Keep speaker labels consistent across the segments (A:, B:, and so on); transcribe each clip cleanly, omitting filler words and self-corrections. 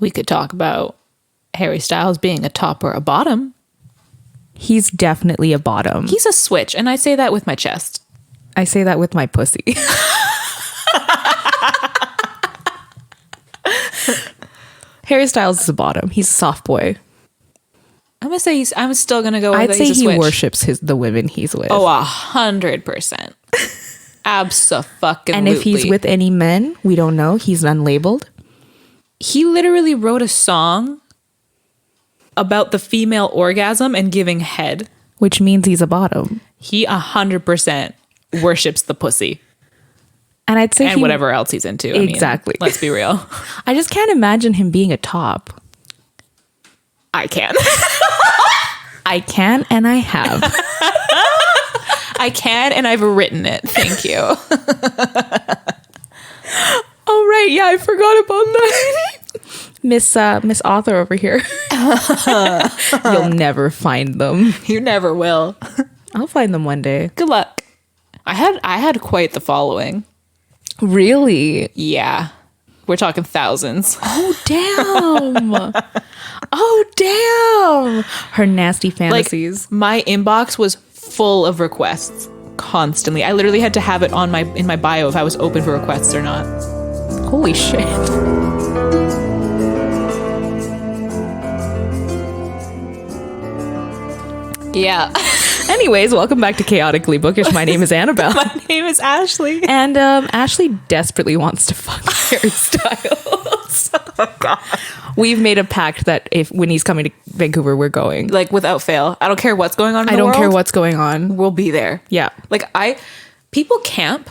A: We could talk about Harry Styles being a top or a bottom.
B: He's definitely a bottom.
A: He's a switch, and I say that with my chest.
B: I say that with my pussy. Harry Styles is a bottom. He's a soft boy.
A: I'm still gonna go with
B: I'd say
A: he's a
B: he
A: switch.
B: worships the women he's with.
A: Oh, 100%. Abso-fucking-lutely.
B: And if he's with any men, we don't know. He's unlabeled.
A: He literally wrote a song about the female orgasm and giving head.
B: Which means he's a bottom.
A: He 100% worships the pussy.
B: And I'd say
A: And whatever else he's into.
B: Exactly.
A: I mean, let's be real.
B: I just can't imagine him being a top.
A: I can.
B: I can and I have.
A: I can and I've written it. Thank you.
B: Oh, right. Yeah, I forgot about that. Miss Author over here. You'll never find them.
A: You never will.
B: I'll find them one day.
A: Good luck. I had quite the following.
B: Really?
A: Yeah. We're talking thousands.
B: Oh, damn. Oh, damn. Her nasty fantasies.
A: Like, my inbox was full of requests constantly. I literally had to have it in my bio if I was open for requests or not.
B: Holy shit.
A: Yeah.
B: Anyways, welcome back to Chaotically Bookish. My name is Annabelle.
A: My name is Ashley.
B: And Ashley desperately wants to fuck Harry Styles.
A: Oh, God.
B: We've made a pact that when he's coming to Vancouver, we're going.
A: Like, without fail. I don't care what's going on in
B: I
A: the
B: don't
A: world.
B: care what's going on.
A: We'll be there.
B: Yeah.
A: Like, people camp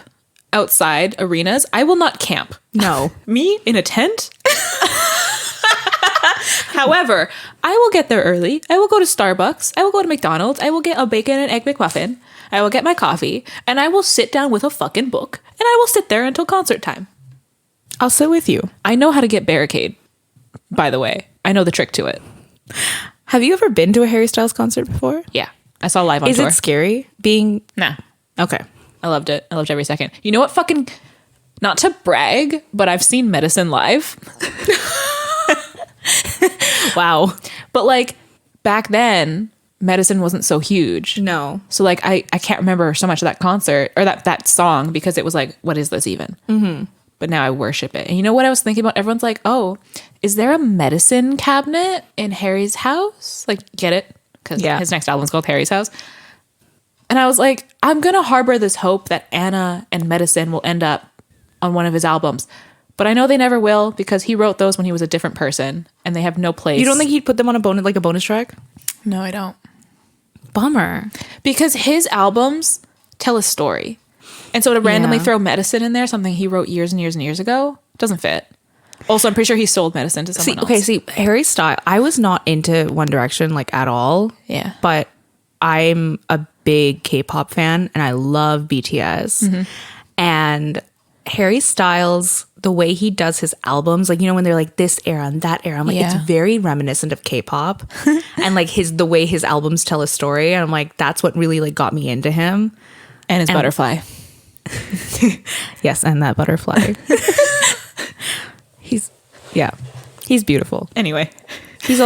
A: outside arenas. I will not camp.
B: No.
A: Me in a tent? However, I will get there early. I will go to Starbucks. I will go to McDonald's. I will get a bacon and egg McMuffin. I will get my coffee. And I will sit down with a fucking book. And I will sit there until concert time.
B: I'll sit with you.
A: I know how to get barricade, by the way. I know the trick to it.
B: Have you ever been to a Harry Styles concert before?
A: Yeah. I saw live on
B: Is
A: tour.
B: it scary being...
A: Nah.
B: Okay.
A: I loved it. I loved every second. You know what fucking... Not to brag, but I've seen Medicine live.
B: Wow.
A: But like back then, Medicine wasn't so huge.
B: No.
A: So like I can't remember so much of that concert or that song because it was like, what is this even? Mm-hmm. But now I worship it. And you know what I was thinking about? Everyone's like, oh, is there a Medicine cabinet in Harry's house? Like, get it? Because his next album's called Harry's House. And I was like, I'm going to harbor this hope that Anna and Medicine will end up on one of his albums. But I know they never will because he wrote those when he was a different person and they have no place.
B: You don't think he'd put them on a bonus track?
A: No, I don't.
B: Bummer.
A: Because his albums tell a story. And so to randomly throw Medicine in there, something he wrote years and years and years ago, doesn't fit. Also, I'm pretty sure he sold Medicine to someone else.
B: Okay, see, Harry Styles, I was not into One Direction like at all.
A: Yeah.
B: But I'm a big K-pop fan and I love BTS. Mm-hmm. And Harry Styles, the way he does his albums, like, you know, when they're like this era and that era, I'm like, it's very reminiscent of K-pop. And like the way his albums tell a story. And I'm like, that's what really like got me into him.
A: And his butterfly.
B: Yes, and that butterfly. He's beautiful.
A: Anyway.
B: He's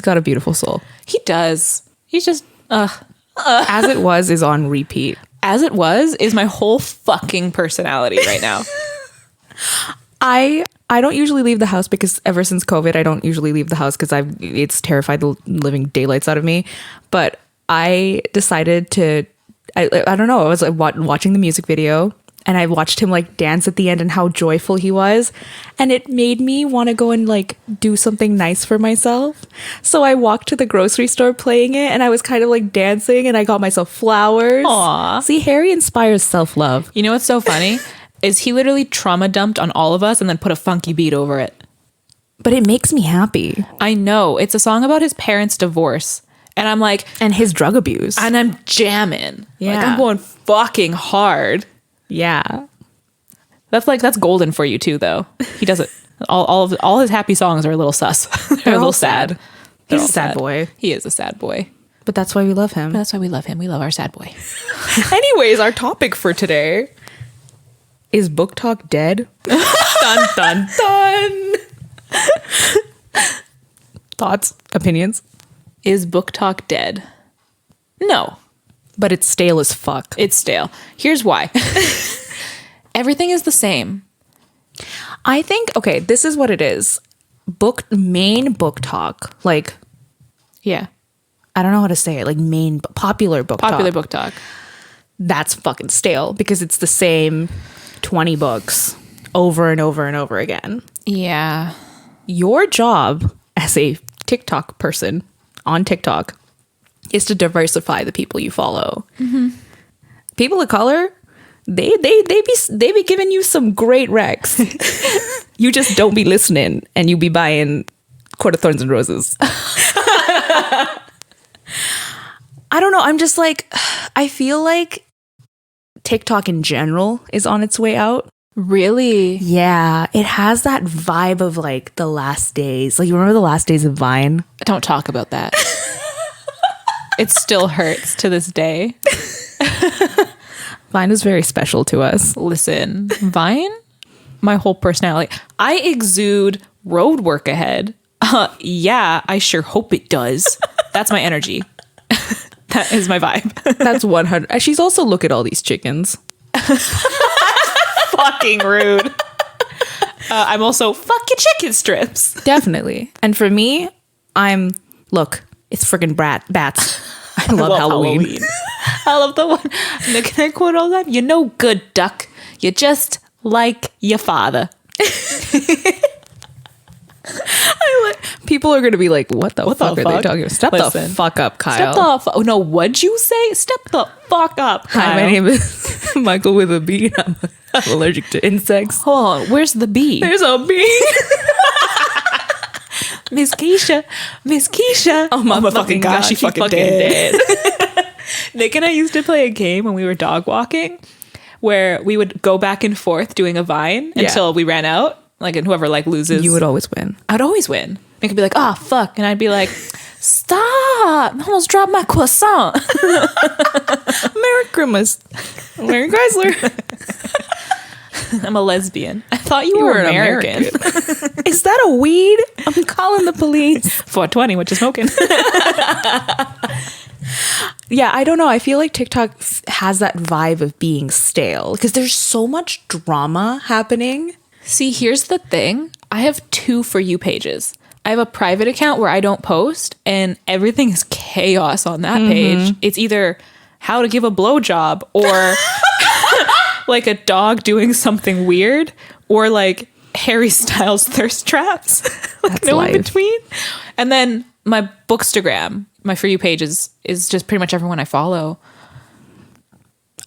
B: got a beautiful soul.
A: He does. He's just,
B: As It Was is on repeat.
A: As It Was is my whole fucking personality right now.
B: I don't usually leave the house because ever since COVID, I don't usually leave the house because it's terrified the living daylights out of me. But I decided to, I don't know, I was like watching the music video and I watched him like dance at the end and how joyful he was. And it made me want to go and like do something nice for myself. So I walked to the grocery store playing it and I was kind of like dancing and I got myself flowers.
A: Aw.
B: See, Harry inspires self-love.
A: You know what's so funny? Is he literally trauma dumped on all of us and then put a funky beat over it.
B: But it makes me happy.
A: I know. It's a song about his parents' divorce. And I'm like...
B: And his drug abuse.
A: And I'm jamming.
B: Yeah.
A: Like, I'm going fucking hard.
B: Yeah.
A: That's golden for you too, though. He does it. All his happy songs are a little sus. They're a little sad.
B: He's a sad boy.
A: He is a sad boy.
B: But that's why we love him.
A: That's why we love him. We love our sad boy.
B: Anyways, our topic for today is BookTok dead?
A: Dun, dun, dun.
B: Thoughts, opinions?
A: Is BookTok dead? No.
B: But it's stale as fuck.
A: It's stale. Here's why. Everything is the same.
B: I think, okay, this is what it is. Main BookTok, like,
A: Yeah.
B: I don't know how to say it, like popular BookTok.
A: Popular BookTok.
B: That's fucking stale because it's the same 20 books over and over and over again.
A: Yeah.
B: Your job as a TikTok person on TikTok is to diversify the people you follow. Mm-hmm. People of color, they be giving you some great recs. You just don't be listening and you be buying Court of Thorns and Roses. I don't know. I'm just like, I feel like TikTok in general is on its way out.
A: Really?
B: Yeah, it has that vibe of like the last days. Like, you remember the last days of Vine?
A: Don't talk about that. It still hurts to this day.
B: Vine is very special to us.
A: Listen, Vine, my whole personality. I exude road work ahead. Yeah, I sure hope it does. That's my energy. That is my vibe.
B: That's 100. She's also look at all these chickens.
A: Fucking rude. I'm also fuck your chicken strips.
B: Definitely. And for me, it's friggin' bats. I love Halloween.
A: I love the one. Can I quote all that? You're no good, duck. You're just like your father.
B: People are going to be like, what the fuck are they talking about? Step the fuck up, Kyle.
A: Oh, no, what'd you say? Step the fuck up, Kyle.
B: Hi, my name is Michael with a B. I'm allergic to insects.
A: Hold on, where's the bee?
B: There's a bee.
A: Miss Keisha. Oh my fucking gosh, she fucking dead. Nick and I used to play a game when we were dog walking where we would go back and forth doing a vine until we ran out. Like, and whoever like loses,
B: you would always win.
A: I'd always win. Nick would be like, "Oh fuck," and I'd be like, "Stop! I almost dropped my croissant."
B: Merry Christmas, Merry Chrysler.
A: I'm a lesbian. I thought you were American.
B: Is that a weed? I'm calling the police.
A: 420, what you smoking?
B: Yeah, I don't know. I feel like TikTok has that vibe of being stale because there's so much drama happening.
A: See, here's the thing. I have 2 For You pages. I have a private account where I don't post, and everything is chaos on that page. It's either how to give a blowjob or like a dog doing something weird or like Harry Styles thirst traps. Like
B: That's
A: no
B: life.
A: in between. And then my Bookstagram, my For You page is just pretty much everyone I follow.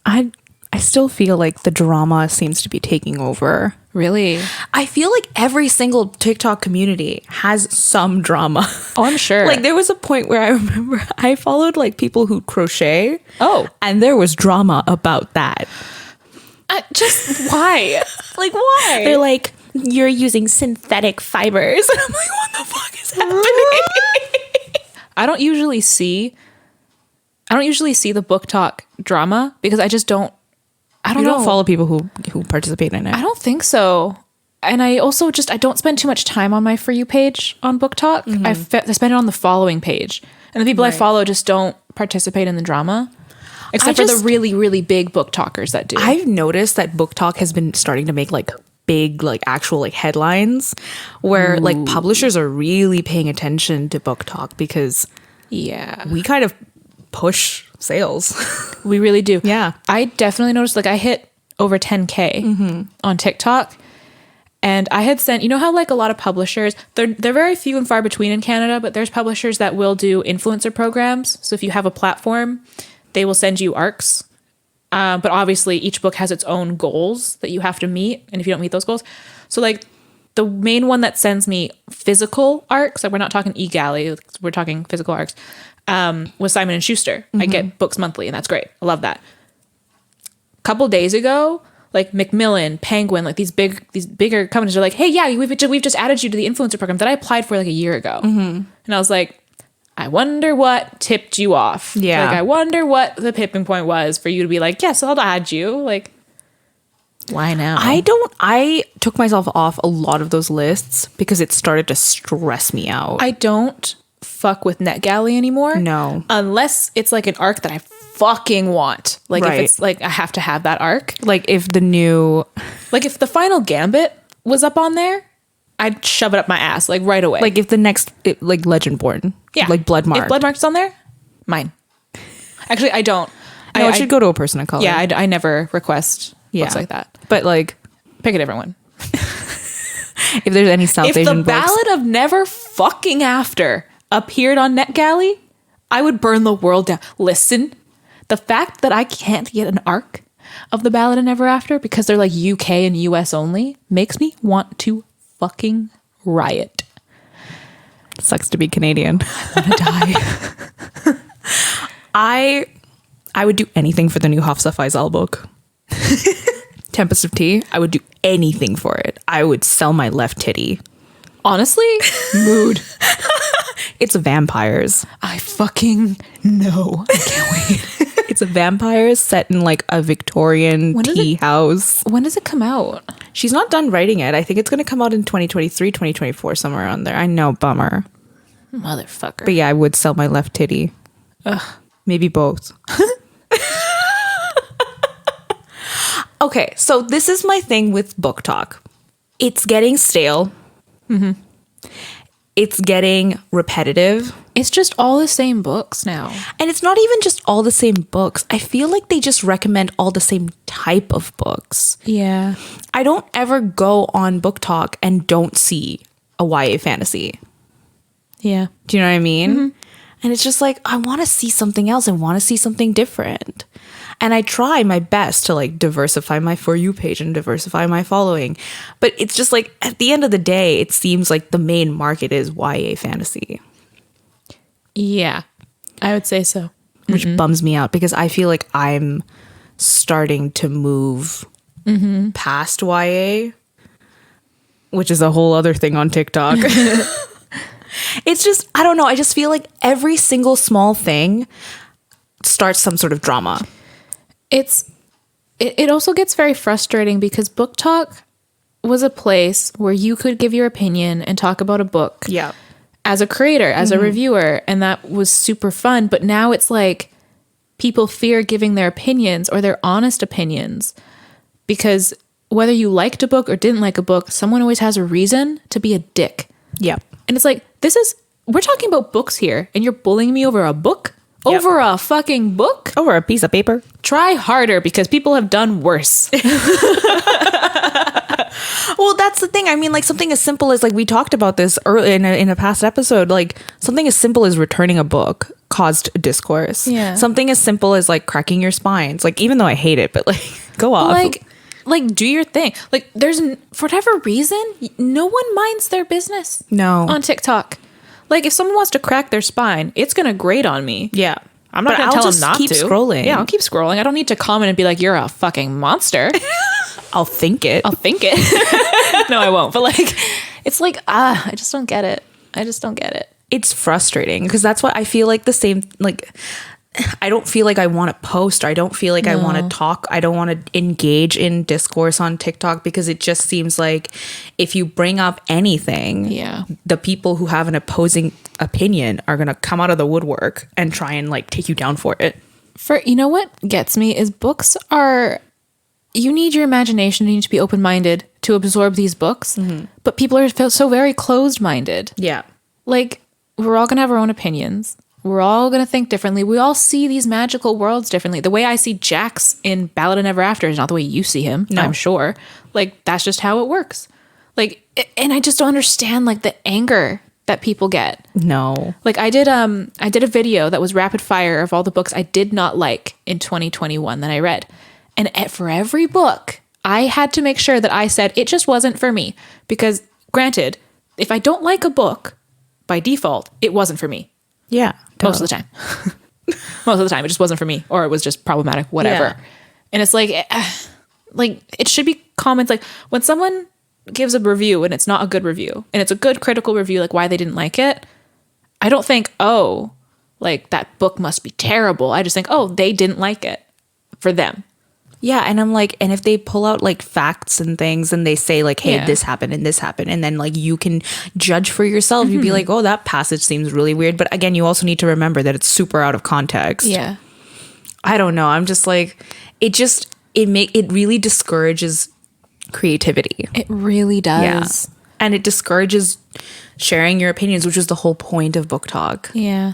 B: I still feel like the drama seems to be taking over.
A: Really?
B: I feel like every single TikTok community has some drama.
A: Oh, I'm sure.
B: Like, there was a point where I remember I followed like people who crochet.
A: Oh.
B: And there was drama about that.
A: Just why? Like, why?
B: They're like, you're using synthetic fibers. And I'm like, what the fuck is happening?
A: I don't usually see the BookTok drama because I just don't. I don't know.
B: Don't follow people who participate in it.
A: I don't think so. And I also I don't spend too much time on my For You page on BookTok. I spend it on the following page. And the people I follow just don't participate in the drama. Except for the really, really big BookTokers that do.
B: I've noticed that BookTok has been starting to make like big, like actual like headlines where like publishers are really paying attention to BookTok because we kind of push sales.
A: We really do.
B: Yeah.
A: I definitely noticed like I hit over 10K on TikTok. And I had sent, you know how like a lot of publishers, they're very few and far between in Canada, but there's publishers that will do influencer programs. So if you have a platform, they will send you arcs. But obviously each book has its own goals that you have to meet. And if you don't meet those goals, so like the main one that sends me physical arcs, like we're not talking e-galley, we're talking physical arcs, was Simon and Schuster. I get books monthly and that's great. I love that. A couple days ago, like Macmillan, Penguin, like these bigger companies are like, hey, yeah, we've just added you to the influencer program that I applied for like a year ago. And I was like, I wonder what tipped you off.
B: Yeah.
A: Like, I wonder what the tipping point was for you to be like, yes, I'll add you. Like, Why now?
B: I took myself off a lot of those lists because it started to stress me out.
A: I don't fuck with NetGalley anymore.
B: No.
A: Unless it's like an arc that I fucking want. Like
B: Right.
A: if it's like I have to have that arc.
B: Like if the new...
A: Like if the final Gambit was up on there, I'd shove it up my ass like right away.
B: Like if the next... like Legendborn.
A: yeah.
B: Like Bloodmark.
A: If Bloodmark's on there, mine. Actually, I don't.
B: No, it should go to a person of color.
A: Yeah, I never request books like that.
B: But like...
A: Pick a different one.
B: If there's any South
A: If
B: Asian
A: the
B: books...
A: Ballad of Never Fucking After appeared on NetGalley, I would burn the world down. Listen, the fact that I can't get an arc of the Ballad of Never After because they're like UK and US only makes me want to fucking riot.
B: Sucks to be Canadian.
A: I'm gonna die.
B: I would do anything for the new Hafsa Faizal book. Tempest of Tea. I would do anything for it. I would sell my left titty.
A: Honestly, mood.
B: It's vampires.
A: I fucking know. I can't wait.
B: It's a vampires set in like a Victorian
A: When does
B: tea
A: it-
B: house.
A: When does it come out?
B: She's not done writing it. I think it's going to come out in 2023, 2024, somewhere around there. I know, bummer.
A: Motherfucker.
B: But yeah, I would sell my left titty.
A: Ugh.
B: Maybe both. Okay, so this is my thing with BookTok. It's getting stale.
A: Mm-hmm.
B: It's getting repetitive.
A: It's just all the same books now.
B: And it's not even just all the same books. I feel like they just recommend all the same type of books.
A: Yeah.
B: I don't ever go on BookTok and don't see a YA fantasy.
A: Yeah.
B: Do you know what I mean?
A: Mm-hmm.
B: And it's just like, I want to see something else. I want to see something different. And I try my best to like diversify my For You page and diversify my following. But it's just like, at the end of the day, it seems like the main market is YA fantasy.
A: Yeah. I would say so.
B: Which bums me out because I feel like I'm starting to move past YA, which is a whole other thing on TikTok. It's just, I don't know. I just feel like every single small thing starts some sort of drama.
A: It also gets very frustrating because BookTok was a place where you could give your opinion and talk about a book.
B: Yeah.
A: As a creator, as a reviewer, and that was super fun. But now it's like people fear giving their opinions or their honest opinions because whether you liked a book or didn't like a book, someone always has a reason to be a dick.
B: Yeah.
A: And it's like, we're talking about books here and you're bullying me over a book?
B: Yep.
A: Over a fucking book?
B: Over a piece of paper.
A: Try harder because people have done worse.
B: Well, that's the thing. I mean, like something as simple as like we talked about this early in a past episode, like something as simple as returning a book caused discourse.
A: Yeah.
B: Something as simple as like cracking your spines. Like even though I hate it, but like go off.
A: Like do your thing. Like for whatever reason, no one minds their business.
B: No.
A: On TikTok. Like if someone wants to crack their spine, it's going to grate on me.
B: Yeah.
A: I'm not
B: But
A: going to
B: I'll
A: tell
B: just
A: them not
B: keep
A: to.
B: scrolling.
A: Yeah, I'll keep scrolling. I don't need to comment and be like, you're a fucking monster.
B: I'll think it.
A: I'll think it. No, I won't. But like, it's like, I just don't get it. I just don't get it.
B: It's frustrating because that's what I feel like the same, like, I don't feel like I want to post. Or I don't feel like I want to talk. I don't want to engage in discourse on TikTok because it just seems like if you bring up anything,
A: Yeah.
B: the people who have an opposing opinion are going to come out of the woodwork and try and like take you down for it.
A: You know what gets me is books are, you need your imagination, you need to be open-minded to absorb these books, but people are so very closed-minded.
B: Yeah.
A: Like, we're all going to have our own opinions. We're all going to think differently. We all see these magical worlds differently. The way I see Jax in Ballad of Never After is not the way you see him,
B: No.
A: I'm sure. Like, that's just how it works. Like, and I just don't understand, like, the anger that people get.
B: No.
A: Like, I did a video that was rapid fire of all the books I did not like in 2021 that I read. And for every book, I had to make sure that I said it just wasn't for me. Because, granted, if I don't like a book, by default, it wasn't for me.
B: Yeah.
A: Most of the time. Most of the time, it just wasn't for me. Or it was just problematic, whatever.
B: Yeah.
A: And it's like it should be comments like, when someone gives a review and it's not a good review, and it's a good critical review, like why they didn't like it, I don't think, oh, like that book must be terrible. I just think, oh, they didn't like it for them.
B: Yeah, and I'm like, and if they pull out like facts and things and they say like, hey,
A: Yeah.
B: this happened and this happened, and then like you can judge for yourself. You'd be like, oh, that passage seems really weird. But again, you also need to remember that it's super out of context.
A: Yeah.
B: I don't know. I'm just like, it really discourages creativity.
A: It really does.
B: And it discourages sharing your opinions, which is the whole point of Book Talk.
A: Yeah.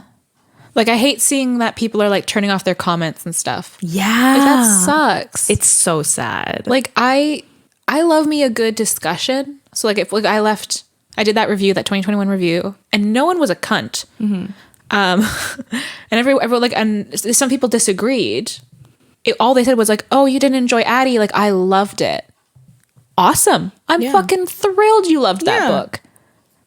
A: Like, I hate seeing that people are like turning off their comments and stuff.
B: Yeah.
A: Like, that sucks.
B: It's so sad.
A: Like, I love me a good discussion. So like, if like I did that review, that 2021 review, and no one was a cunt. And everyone like, and some people disagreed. All they said was like, oh, you didn't enjoy Addie. Like, I loved it. Awesome. I'm fucking thrilled you loved that book.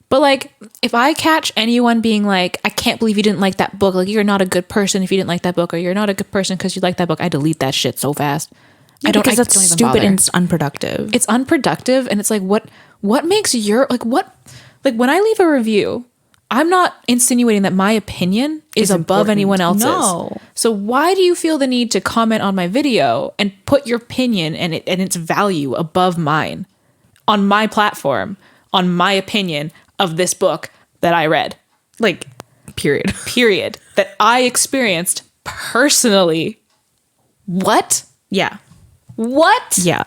A: But like, if I catch anyone being like, I can't believe you didn't like that book. Like, you're not a good person if you didn't like that book, or you're not a good person because you like that book. I delete that shit so fast.
B: Because that's
A: don't even
B: stupid
A: bother.
B: and it's unproductive.
A: It's unproductive, and it's like, what makes your like what like when I leave a review, I'm not insinuating that my opinion is above
B: important.
A: anyone else's.
B: No.
A: So why do you feel the need to comment on my video and put your opinion and its value above mine on my platform, on my opinion of this book that I read?
B: Like, period.
A: Period. That I experienced personally. What?
B: Yeah.
A: What?
B: Yeah.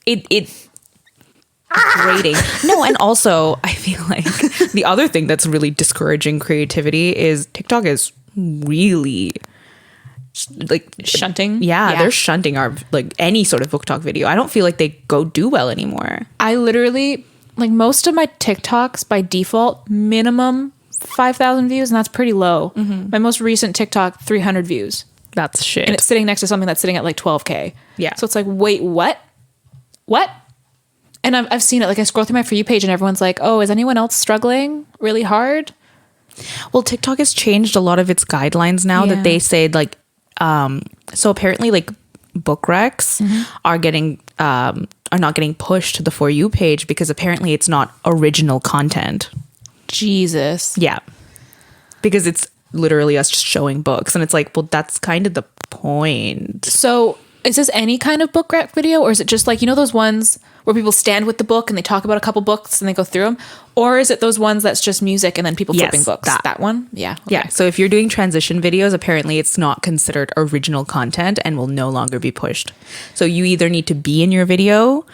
B: It grating. No, and also I feel like the other thing that's really discouraging creativity is TikTok is really like
A: Shunting.
B: Yeah, they're shunting our like any sort of book talk video. I don't feel like they go do well anymore.
A: I literally, like, most of my TikToks by default, minimum 5,000 views, and that's pretty low. My most recent TikTok, 300 views.
B: That's shit.
A: And it's sitting next to something that's sitting at like 12K.
B: Yeah.
A: So it's like, wait, what? What? And I've seen it. Like, I scroll through my For You page and everyone's like, oh, is anyone else struggling really hard?
B: Well, TikTok has changed a lot of its guidelines now that they say like, so apparently like book recs are getting, are not getting pushed to the For You page because apparently it's not original content.
A: Jesus.
B: Yeah. Because it's literally us just showing books. And it's like, well, that's kind of the point.
A: So is this any kind of book rec video, or is it just like, you know, those ones where people stand with the book and they talk about a couple books and they go through them? Or is it those ones that's just music and then people flipping books? That one? Yeah. Okay.
B: Yeah. So if you're doing transition videos, apparently it's not considered original content and will no longer be pushed. So you either need to be in your video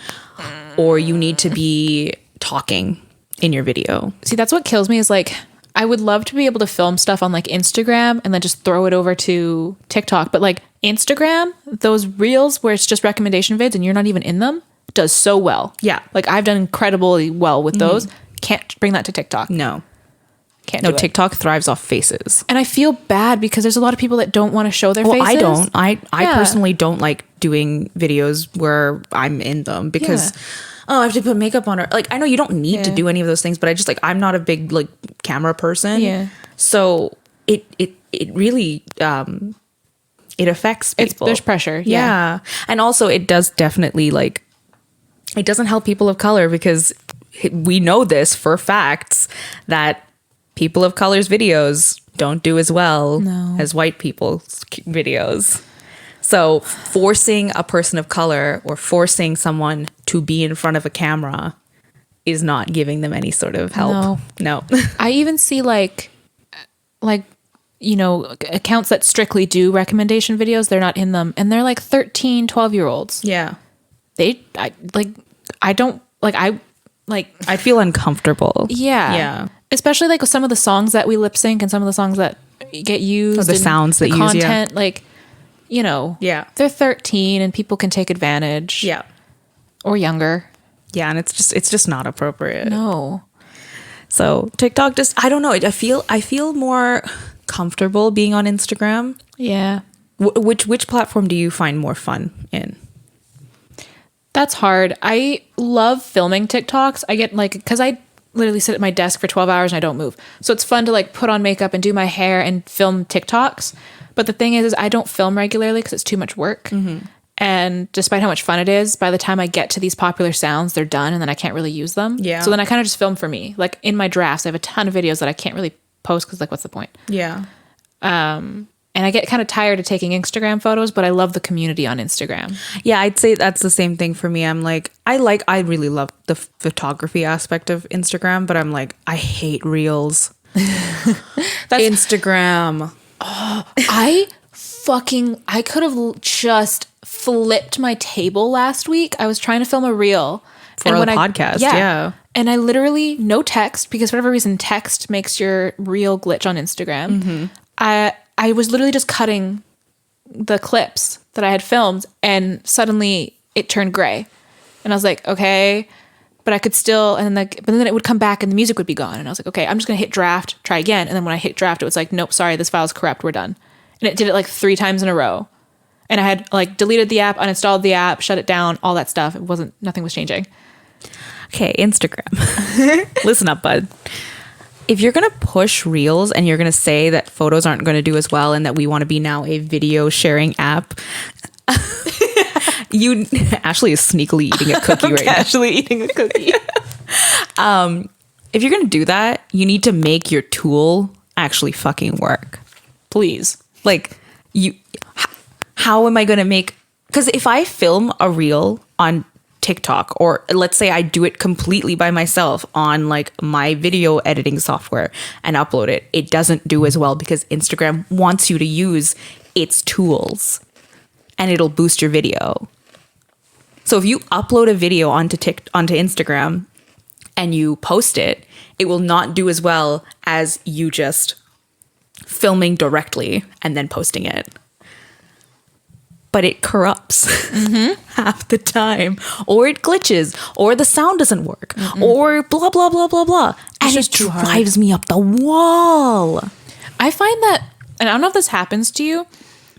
B: or you need to be talking in your video.
A: See, that's what kills me is like, I would love to be able to film stuff on like Instagram and then just throw it over to TikTok. But like Instagram, those reels where it's just recommendation vids and you're not even in them, does so well.
B: Yeah.
A: Like, I've done incredibly well with those. Can't bring that to TikTok.
B: No.
A: Can't
B: No,
A: do it.
B: TikTok thrives off faces.
A: And I feel bad because there's a lot of people that don't want to show their
B: Well,
A: faces.
B: I don't. I
A: Yeah.
B: personally don't like doing videos where I'm in them because I have to put makeup on her. Like, I know you don't need to do any of those things, but I just like, I'm not a big like camera person.
A: Yeah.
B: So it really it affects people.
A: There's pressure.
B: Yeah. And also it does definitely like, it doesn't help people of color because we know this for facts that people of color's videos don't do as well as white people's videos. So forcing a person of color or forcing someone to be in front of a camera is not giving them any sort of help. No.
A: I even see like, you know, accounts that strictly do recommendation videos. They're not in them. And they're like 13, 12-year-olds.
B: Yeah.
A: I
B: feel uncomfortable.
A: Yeah.
B: Yeah.
A: Especially like with some of the songs that we lip sync and some of the songs that get used.
B: Or the
A: and
B: sounds that
A: the
B: use, yeah.
A: content, like, you know.
B: Yeah.
A: They're 13 and people can take advantage.
B: Yeah.
A: Or younger.
B: Yeah, and it's just not appropriate.
A: No.
B: So TikTok just, I don't know. I feel more comfortable being on Instagram.
A: Yeah.
B: Which platform do you find more fun in?
A: That's hard. I love filming TikToks. I get like, because I literally sit at my desk for 12 hours and I don't move. So it's fun to like put on makeup and do my hair and film TikToks. But the thing is I don't film regularly because it's too much work. And despite how much fun it is, by the time I get to these popular sounds, they're done and then I can't really use them.
B: Yeah.
A: So then I kind of just film for me. Like in my drafts, I have a ton of videos that I can't really post because like, what's the point?
B: Yeah.
A: And I get kind of tired of taking Instagram photos, but I love the community on Instagram.
B: Yeah, I'd say that's the same thing for me. I'm like, I really love the photography aspect of Instagram, but I'm like, I hate reels. Instagram.
A: I could have just flipped my table last week. I was trying to film a reel.
B: For the podcast, yeah.
A: And I literally, no text, because for whatever reason, text makes your reel glitch on Instagram. Mm-hmm. I was literally just cutting the clips that I had filmed, and suddenly it turned gray. And I was like, okay, but I could still, but then it would come back and the music would be gone. And I was like, okay, I'm just going to hit draft, try again. And then when I hit draft, it was like, nope, sorry, this file's corrupt, we're done. And it did it like 3 times in a row. And I had like deleted the app, uninstalled the app, shut it down, all that stuff. Nothing was changing.
B: Okay, Instagram. Listen up, bud. If you're going to push reels and you're going to say that photos aren't going to do as well and that we want to be now a video sharing app, Ashley is sneakily eating a cookie right now.
A: Actually eating a cookie.
B: If you're going to do that, you need to make your tool actually fucking work.
A: Please.
B: Like, how am I going to make, because if I film a reel on TikTok, or let's say I do it completely by myself on like my video editing software and upload it, it doesn't do as well because Instagram wants you to use its tools and it'll boost your video. So if you upload a video onto Instagram and you post it, it will not do as well as you just filming directly and then posting it. But it corrupts half the time, or it glitches, or the sound doesn't work, or blah, blah, blah, blah, blah. And it drives me up the wall.
A: I find that, and I don't know if this happens to you,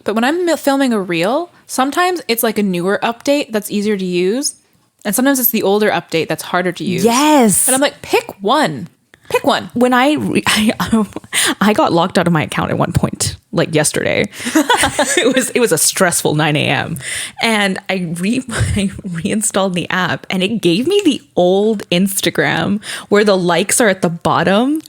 A: but when I'm filming a reel, sometimes it's like a newer update that's easier to use. And sometimes it's the older update that's harder to use.
B: Yes.
A: And I'm like, pick one. Pick one.
B: When I got locked out of my account at one point, like yesterday. It was a stressful 9 a.m. And I reinstalled the app and it gave me the old Instagram where the likes are at the bottom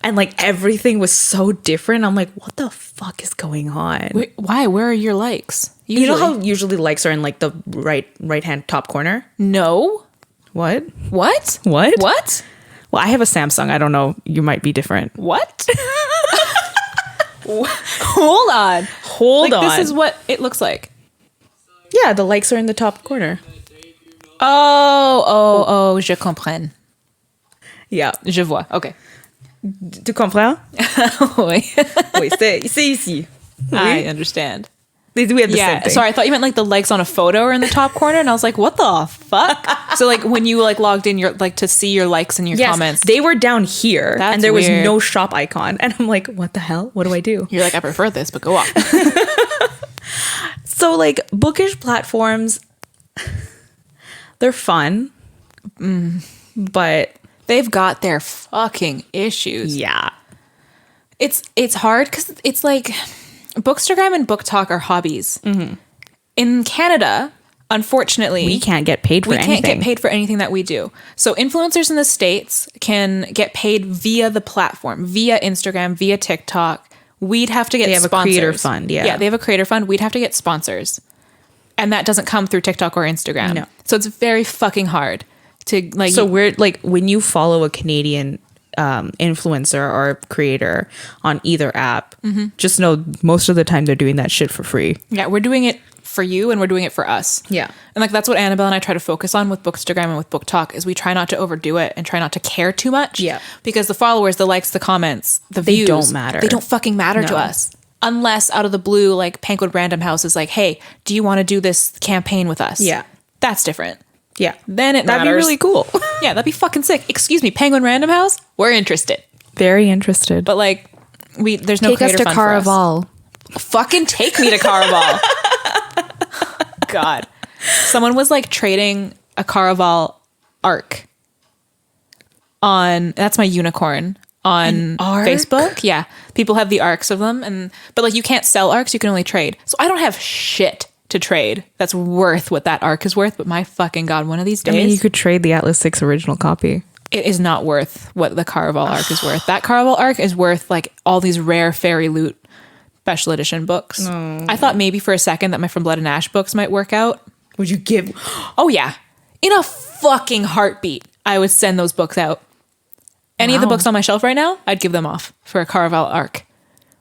B: and like everything was so different. I'm like, what the fuck is going on?
A: Wait, why? Where are your likes?
B: Usually. You know how usually likes are in like the right hand top corner?
A: No.
B: What?
A: What?
B: What?
A: What?
B: Well, I have a Samsung. I don't know. You might be different.
A: What? Hold on. Hold on. This is what it looks like.
B: Yeah, the likes are in the top corner.
A: Oh, je comprends.
B: Yeah.
A: Je vois. Okay.
B: Tu comprends?
A: Oui.
B: Oui, c'est ici. Oui.
A: I understand.
B: We have the same thing.
A: Sorry, I thought you meant like the likes on a photo are in the top corner, and I was like, what the fuck? So like when you like logged in, you're like to see your likes and your comments.
B: They were down here, and there was
A: weird.
B: no shop icon, and I'm like, what the hell? What do I do?
A: You're like, I prefer this, but go on.
B: So like bookish platforms, they're fun, but
A: they've got their fucking issues.
B: Yeah,
A: it's hard because it's like Bookstagram and BookTok are hobbies. Mm-hmm. In Canada, unfortunately,
B: we can't get paid for anything.
A: We can't get paid for anything that we do. So influencers in the States can get paid via the platform, via Instagram, via TikTok. We'd have to get sponsors.
B: They have a creator fund, yeah.
A: Yeah, they have a creator fund. We'd have to get sponsors. And that doesn't come through TikTok or Instagram.
B: No.
A: So it's very fucking hard to like...
B: So we're like, when you follow a Canadian influencer or creator on either app, just know most of the time they're doing that shit for free.
A: Yeah, we're doing it for you and we're doing it for us.
B: Yeah.
A: And like that's what Annabelle and I try to focus on with Bookstagram and with BookTok is we try not to overdo it and try not to care too much.
B: Yeah.
A: Because the followers, the likes, the comments, the views,
B: they don't matter.
A: They don't fucking matter to us. Unless out of the blue, like Penguin Random House is like, hey, do you want to do this campaign with us?
B: Yeah.
A: That's different.
B: Yeah.
A: Then it
B: That'd
A: matters.
B: be really cool.
A: Yeah, that'd be fucking sick. Excuse me, Penguin Random House? We're interested.
B: Very interested.
A: But like, there's no
B: take
A: creator
B: us to
A: fund for us.
B: Caraval.
A: Fucking take me to Caraval. God. Someone was like trading a Caraval arc on, that's my unicorn, on Facebook. Yeah. People have the arcs of them but like you can't sell arcs, you can only trade. So I don't have shit to trade that's worth what that arc is worth, but my fucking God, one of these days.
B: I mean, you could trade the Atlas 6 original copy.
A: It is not worth what the Caraval arc is worth. That Caraval arc is worth like all these rare fairy loot special edition books. I thought maybe for a second that my From Blood and Ash books might work out.
B: Would you give?
A: Oh yeah. In a fucking heartbeat, I would send those books out. Any of the books on my shelf right now, I'd give them off for a Caraval arc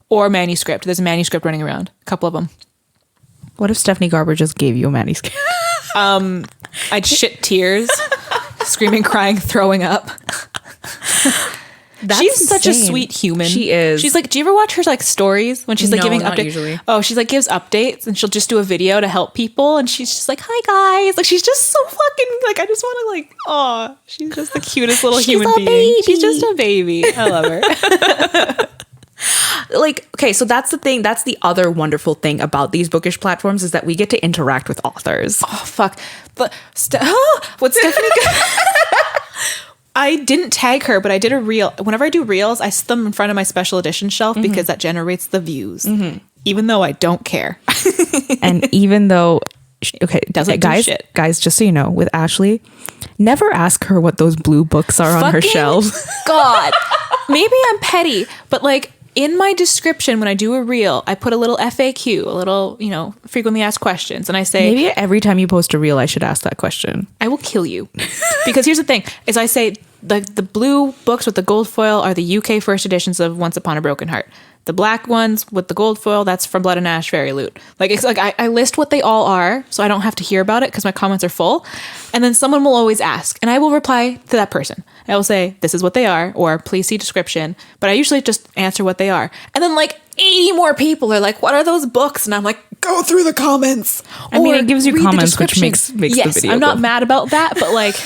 A: or manuscript. There's a manuscript running around, a couple of them.
B: What if Stephanie Garber just gave you a manuscript?
A: I'd shit tears, screaming, crying, throwing up. She's such a sweet human.
B: She is.
A: She's like, do you ever watch her like stories when she's like giving
B: not
A: updates?
B: Usually.
A: Oh, she's like gives updates and she'll just do a video to help people. And she's just like, hi guys. Like she's just so fucking like, I just want to like, oh, she's just the cutest little human being.
B: Baby.
A: She's just a baby. I love her.
B: Like, okay, so that's the thing. That's the other wonderful thing about these bookish platforms is that we get to interact with authors.
A: Oh, fuck. But what's Stephanie? I didn't tag her, but I did a reel. Whenever I do reels, I set them in front of my special edition shelf because that generates the views, even though I don't care.
B: And even though, okay,
A: Doesn't do shit.
B: guys, just so you know, with Ashley, never ask her what those blue books are on her
A: Fucking
B: shelf.
A: God, maybe I'm petty, but like in my description when I do a reel, I put a little FAQ, a little, frequently asked questions, and I say,
B: Maybe every time you post a reel, I should ask that question.
A: I will kill you. Because here's the thing, is I say the blue books with the gold foil are the UK first editions of Once Upon a Broken Heart. The black ones with the gold foil, that's From Blood and Ash Fairy Loot. Like, it's like I list what they all are, so I don't have to hear about it because my comments are full. And then someone will always ask, and I will reply to that person. I will say, this is what they are, or please see description. But I usually just answer what they are. And then like 80 more people are like, what are those books? And I'm like, go through the comments.
B: I mean,
A: Or
B: it gives you
A: read the
B: comments, which
A: description.
B: makes
A: yes,
B: the video
A: I'm not
B: go.
A: mad about that, but like,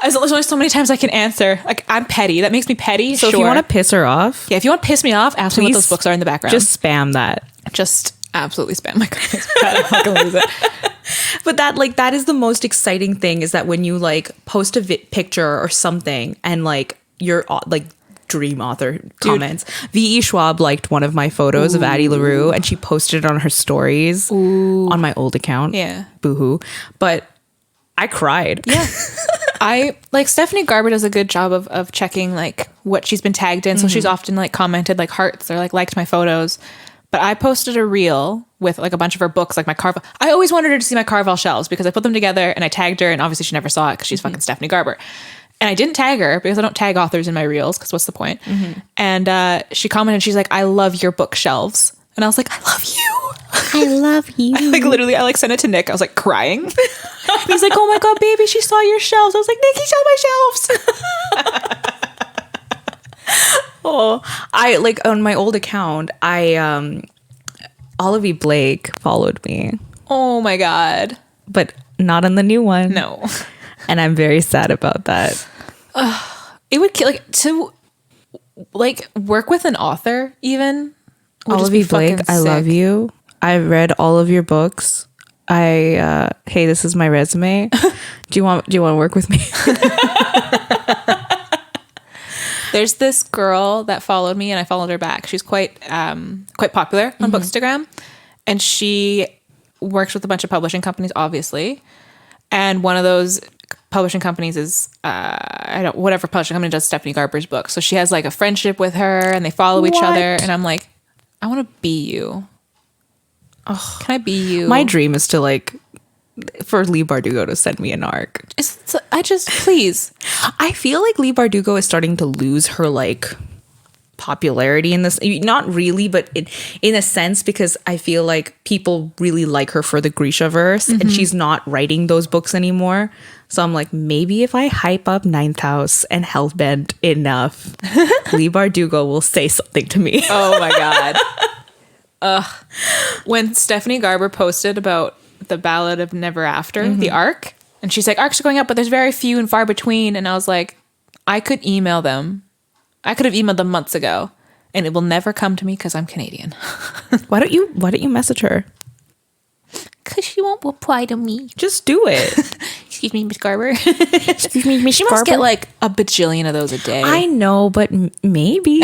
A: there's only so many times I can answer. Like, I'm petty. That makes me petty.
B: So if you want to piss her off,
A: yeah, if you want to piss me off, ask me what those books are in the background.
B: just spam that.
A: Just absolutely spam my comments. I'm not gonna lose it.
B: But that is the most exciting thing is that when you like post a picture or something and like your like dream author comments. V.E. Schwab liked one of my photos of Addie LaRue and she posted it on her stories on my old account.
A: Yeah.
B: Boohoo. But I cried.
A: Yeah. I like Stephanie Garber does a good job of checking like what she's been tagged in. So she's often like commented like hearts or like liked my photos. But I posted a reel with like a bunch of her books, like my Carvel. I always wanted her to see my Carvel shelves because I put them together and I tagged her and obviously she never saw it because she's fucking Stephanie Garber. And I didn't tag her because I don't tag authors in my reels because what's the point? And she commented, she's like, I love your bookshelves. And I was like, I love you.
B: I love you.
A: I like sent it to Nick. I was like crying. He's like, oh my God, baby, she saw your shelves. I was like, Nikki saw my shelves.
B: Oh, I like on my old account, Olivia Blake followed me,
A: Oh my God.
B: but not on the new one.
A: No.
B: And I'm very sad about that.
A: It would kill like to like work with an author even.
B: Olivia Blake, I love you. I read all of your books. Hey, this is my resume. Do you want to work with me?
A: There's this girl that followed me and I followed her back. She's quite popular on Bookstagram, and she works with a bunch of publishing companies, obviously. And one of those publishing companies is whatever publishing company does Stephanie Garber's books. So she has like a friendship with her and they follow each other. And I'm like, I want to be you. Oh, can I be you?
B: My dream is to like for Lee Bardugo to send me an arc.
A: Please.
B: I feel like Lee Bardugo is starting to lose her like popularity in this. Not really, but in a sense, because I feel like people really like her for the Grisha-verse and she's not writing those books anymore. So I'm like, maybe if I hype up Ninth House and Hellbent enough, Lee Bardugo will say something to me.
A: Oh my God. When Stephanie Garber posted about the Ballad of Never After, the arc, and she's like, arcs are going up, but there's very few and far between. And I was like, I could email them. I could have emailed them months ago and it will never come to me because I'm Canadian.
B: Why don't you message her?
A: Because she won't reply to me.
B: Just do it.
A: Excuse me, Miss Garber.
B: Excuse me, Miss
A: She
B: Garber.
A: must get like a bajillion of those a day.
B: I know, but maybe.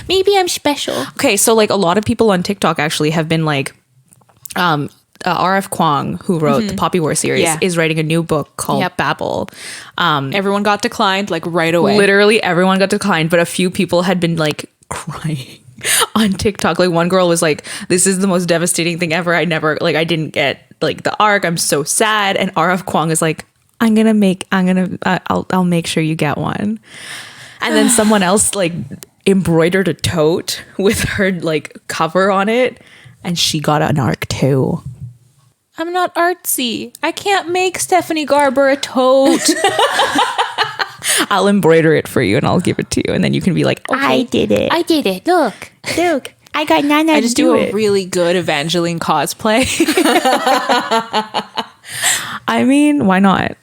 A: Maybe I'm special.
B: Okay, so like a lot of people on TikTok actually have been like, R.F. Kwong, who wrote the Poppy War series, is writing a new book called Babel.
A: Everyone got declined like right away.
B: Literally everyone got declined, but a few people had been like crying on TikTok. Like one girl was like, "This is the most devastating thing ever. I didn't get like the arc. I'm so sad." And RF Kwong is like, I'll make sure you get one." And then someone else like embroidered a tote with her like cover on it, and she got an arc too.
A: I'm not artsy. I can't make Stephanie Garber a tote.
B: I'll embroider it for you and I'll give it to you, and then you can be like,
A: Okay.
B: I did it.
A: Look.
B: I got Nana.
A: I just do a really good Evangeline cosplay.
B: I mean, why not?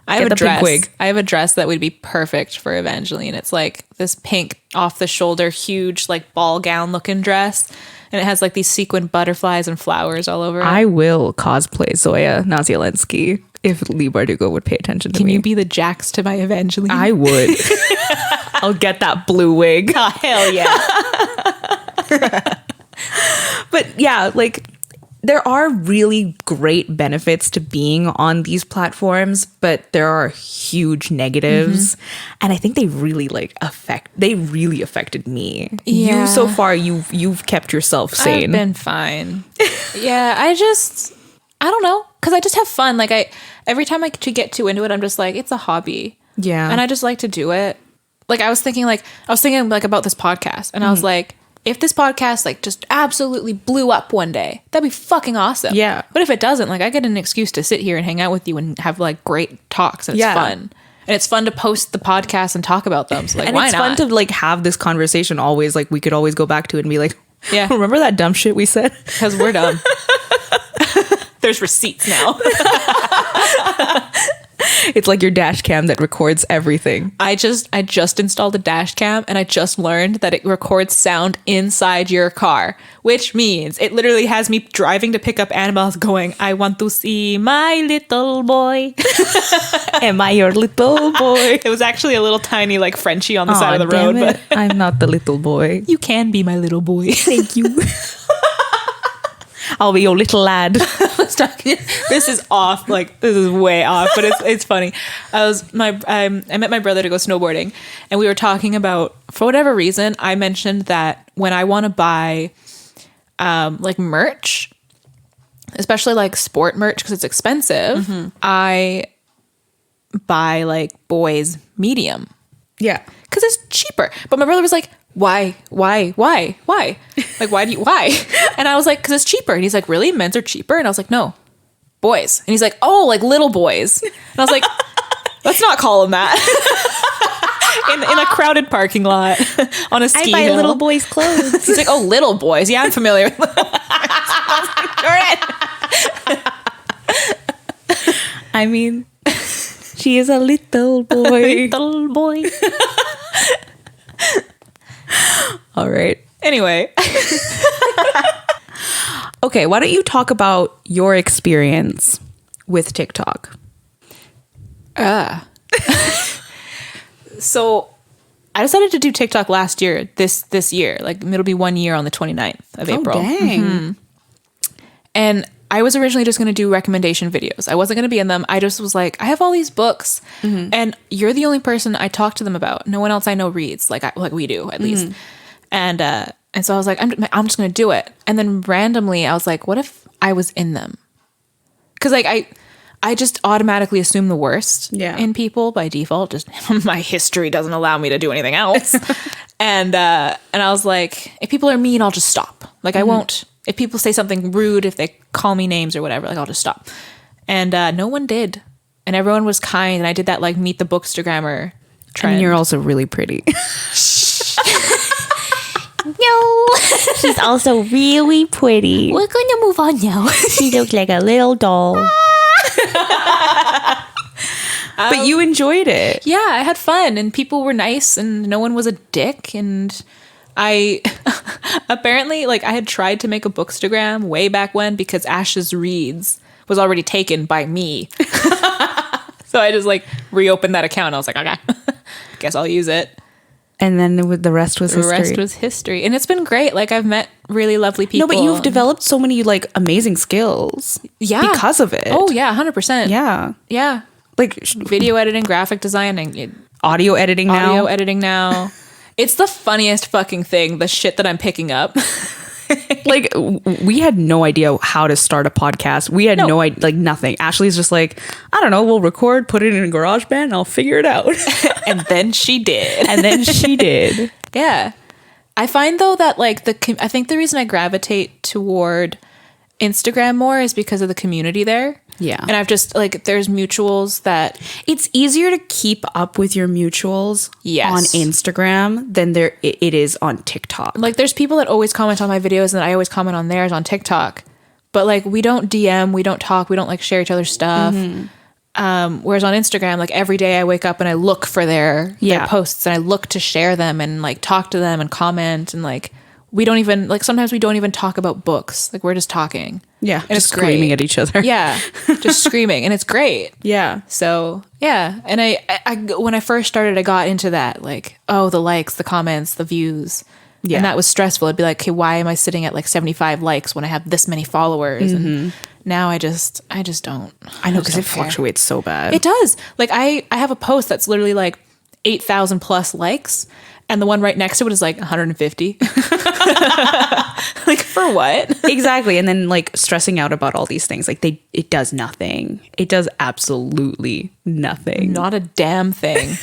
A: I have
B: Get
A: a
B: the pink
A: dress.
B: wig.
A: I have a dress that would be perfect for Evangeline. It's like this pink off the shoulder, huge like ball gown looking dress. And it has like these sequin butterflies and flowers all over it.
B: I will cosplay Zoya Nazialensky if Lee Bardugo would pay attention to
A: Can
B: me.
A: you be the Jax to my Evangeline?
B: I would. I'll get that blue wig.
A: Oh, hell yeah.
B: But yeah, like there are really great benefits to being on these platforms, but there are huge negatives. And I think they really affected me.
A: Yeah.
B: You so far you've kept yourself sane.
A: I've been fine. Yeah, I don't know. Because I just have fun. Like every time I get too into it, I'm just like, it's a hobby.
B: Yeah.
A: And I just like to do it. Like I was thinking about this podcast, and I was like, if this podcast like just absolutely blew up one day, that'd be fucking awesome.
B: Yeah.
A: But if it doesn't, like I get an excuse to sit here and hang out with you and have like great talks, and it's fun. And it's fun to post the podcast and talk about them. So like,
B: and
A: why
B: it's
A: not?
B: fun to like have this conversation always. Like we could always go back to it and be like,
A: Yeah.
B: remember that dumb shit we said?
A: Because we're dumb. There's receipts now.
B: It's like your dash cam that records everything.
A: I just installed a dash cam, and I just learned that it records sound inside your car, which means it literally has me driving to pick up Annabelle going, "I want to see my little boy."
B: Am I your little boy?
A: It was actually a little tiny like Frenchie on the side of the road, but
B: I'm not the little boy.
A: you can be my little boy.
B: Thank you. I'll be your little lad.
A: This is off, like this is way off, but it's funny. I met my brother to go snowboarding, and we were talking about, for whatever reason, I mentioned that when I want to buy like merch, especially like sport merch because it's expensive, I buy like boys medium.
B: Yeah.
A: Because it's cheaper. But my brother was like, why? Like, why do you, why? And I was like, because it's cheaper. And he's like, really? Men's are cheaper? And I was like, no, boys. And he's like, oh, like little boys. And I was like, let's not call them that. in a crowded parking lot on a ski
B: I buy
A: hill.
B: little boys' clothes.
A: He's like, oh, little boys. Yeah, I'm familiar with them.
B: I mean, she is a little boy.
A: Little boy.
B: All right.
A: Anyway.
B: Okay, why don't you talk about your experience with TikTok?
A: So I decided to do TikTok last year, this year. Like it'll be 1 year on the 29th of April.
B: Oh, dang.
A: And I was originally just going to do recommendation videos. I wasn't going to be in them. I just was like, I have all these books, and you're the only person I talk to them about. No one else I know reads like we do, at least. And so I was like, I'm just going to do it. And then randomly I was like, what if I was in them? Because like I just automatically assume the worst in people by default. Just my history doesn't allow me to do anything else. And I was like, if people are mean, I'll just stop. Like I won't. If people say something rude, if they call me names or whatever, like I'll just stop. And no one did. And everyone was kind. And I did that like meet the bookstagrammer trend.
B: And you're also really pretty.
C: No, she's also really pretty.
A: We're gonna move on now.
C: She looks like a little doll.
B: But you enjoyed it.
A: Yeah, I had fun and people were nice and no one was a dick. And I apparently, like, I had tried to make a bookstagram way back when because Ash's Reads was already taken by me. So I just like reopened that account. I was like, okay, guess I'll use it.
B: And then the rest was history.
A: The rest was history. And it's been great. Like I've met really lovely people.
B: No, but you've developed so many like amazing skills.
A: Yeah.
B: Because of it.
A: Oh yeah, 100%.
B: Yeah.
A: Yeah.
B: Like
A: Video editing, graphic designing,
B: audio editing now.
A: audio editing now. It's the funniest fucking thing, the shit that I'm picking up.
B: Like, we had no idea how to start a podcast. We had no idea, like, nothing. Ashley's just like, I don't know, we'll record, put it in a GarageBand, and I'll figure it out.
A: And then she did. Yeah. I find, though, that, like, I think the reason I gravitate toward Instagram more is because of the community there.
B: Yeah.
A: And I've just, like, there's mutuals that...
B: It's easier to keep up with your mutuals on Instagram than it is on TikTok.
A: Like, there's people that always comment on my videos and I always comment on theirs on TikTok. But, like, we don't DM, we don't talk, we don't, like, share each other's stuff. Whereas on Instagram, like, every day I wake up and I look for their posts and I look to share them and, like, talk to them and comment and, like... We don't even, like, sometimes we don't even talk about books. Like, we're just talking.
B: Yeah.
A: And
B: just
A: it's
B: screaming
A: great.
B: at each other.
A: Yeah. Just screaming. And it's great.
B: Yeah.
A: So, yeah. And I, when I first started, I got into that. Like, oh, the likes, the comments, the views. Yeah. And that was stressful. I'd be like, okay, why am I sitting at, like, 75 likes when I have this many followers? And now I just don't.
B: I know, because it fluctuates so bad.
A: It does. Like, I have a post that's literally, like, 8,000 plus likes. And the one right next to it is like 150. Like, for what?
B: Exactly. And then, like, stressing out about all these things. Like, it does nothing. It does absolutely nothing.
A: Not a damn thing.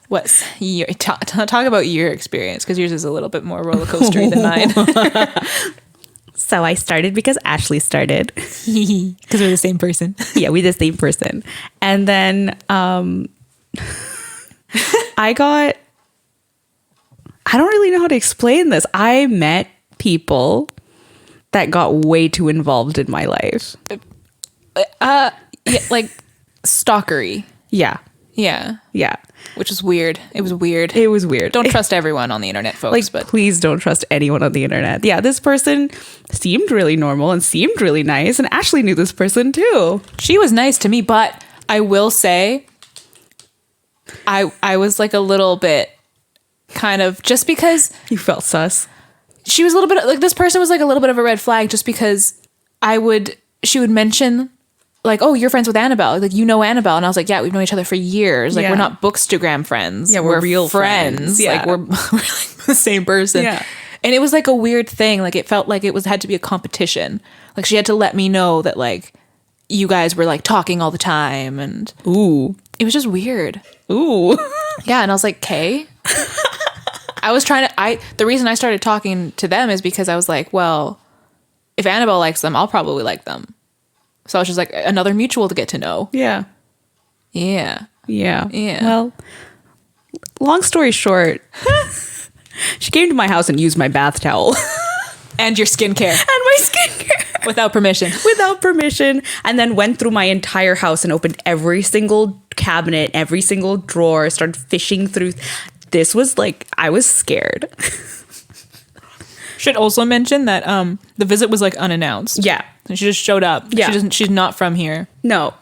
A: What's your talk about your experience, because yours is a little bit more roller coastery than mine.
B: So I started because Ashley started.
A: Because we're the same person.
B: Yeah, we're the same person. And then I don't really know how to explain this. I met people that got way too involved in my life.
A: Yeah, like stalkery.
B: Yeah.
A: Yeah.
B: Yeah.
A: Which is weird. It was weird.
B: It was weird.
A: Don't trust everyone on the internet, folks.
B: Like,
A: but
B: please don't trust anyone on the internet. Yeah, this person seemed really normal and seemed really nice. And Ashley knew this person too.
A: She was nice to me, but I will say I was like a little bit kind of, just because
B: You felt sus.
A: she was a little bit like, this person was like a little bit of a red flag, just because she would mention like, oh, you're friends with Annabelle. Like, you know Annabelle. And I was like, yeah, we've known each other for years. Like,
B: Yeah.
A: we're not Bookstagram friends.
B: Yeah, we're real friends. Yeah.
A: Like, we're like the same person.
B: Yeah.
A: And it was like a weird thing. Like, it felt like it had to be a competition. Like, she had to let me know that, like, you guys were like talking all the time. And
B: Ooh.
A: it was just weird.
B: Ooh.
A: Yeah. And I was like, okay. I was trying to, the reason I started talking to them is because I was like, well, if Annabelle likes them, I'll probably like them. So I was just like, another mutual to get to know.
B: Yeah.
A: Yeah.
B: Yeah.
A: Yeah.
B: Well, long story short, she came to my house and used my bath towel.
A: And your skincare.
B: And my skincare.
A: Without permission.
B: Without permission. And then went through my entire house and opened every single cabinet, every single drawer, started fishing through. This was like, I was scared.
A: Should also mention that the visit was like unannounced.
B: Yeah.
A: And she just showed up.
B: Yeah.
A: She's not from here.
B: No.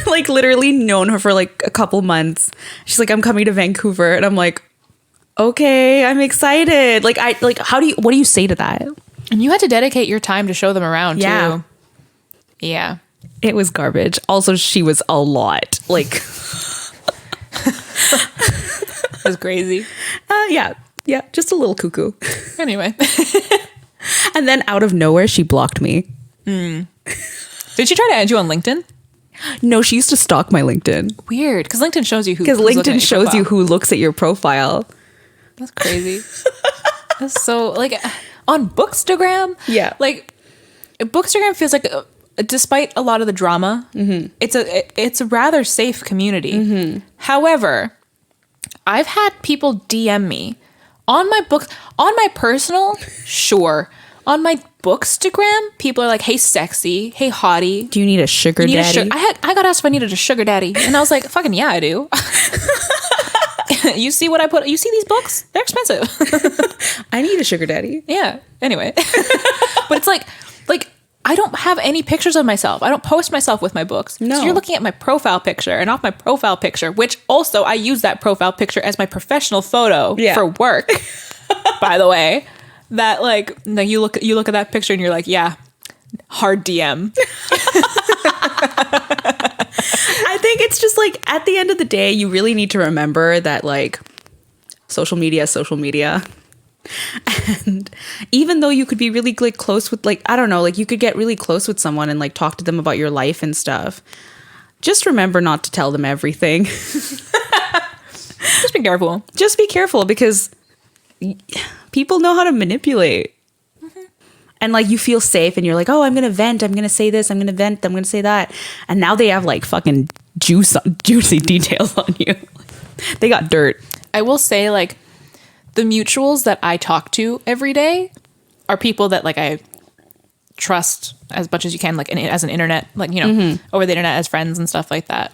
B: Like, literally known her for like a couple months. She's like, I'm coming to Vancouver. And I'm like, okay, I'm excited. Like, what do you say to that?
A: And you had to dedicate your time to show them around too. Yeah.
B: It was garbage. Also, she was a lot. Like,
A: It was crazy.
B: yeah, just a little cuckoo.
A: Anyway.
B: And then out of nowhere, she blocked me.
A: Did she try to add you on LinkedIn?
B: No, she used to stalk my LinkedIn.
A: Weird. Because LinkedIn shows you who's
B: Because
A: looking at
B: LinkedIn
A: your
B: shows
A: profile.
B: you who looks at your profile.
A: That's crazy. That's so, like, on Bookstagram.
B: Yeah.
A: Like, Bookstagram feels like, despite a lot of the drama, it's a rather safe community. However, I've had people DM me on my personal, sure. On my Bookstagram, people are like, hey, sexy. Hey, hottie.
B: Do you need a sugar daddy?
A: I got asked if I needed a sugar daddy. And I was like, fucking yeah, I do. You see what I put? You see these books? They're expensive.
B: I need a sugar daddy.
A: Yeah. Anyway. But it's like I don't have any pictures of myself. I don't post myself with my books.
B: No.
A: So you're looking at my profile picture, and off my profile picture, which also I use that profile picture as my professional photo for work, by the way, that like you look at that picture and you're like, yeah, hard DM.
B: I think it's just like, at the end of the day, you really need to remember that, like, social media. And even though you could be really like close with like, I don't know, like you could get really close with someone and like talk to them about your life and stuff, just remember not to tell them everything.
A: Just be careful.
B: Just be careful because people know how to manipulate. And like you feel safe and you're like, oh, I'm going to vent. I'm going to say this. I'm going to vent. I'm going to say that. And now they have like fucking juicy details on you. They got dirt.
A: I will say like the mutuals that I talk to every day are people that like I trust as much as you can, like as an internet, like, you know, over the internet as friends and stuff like that.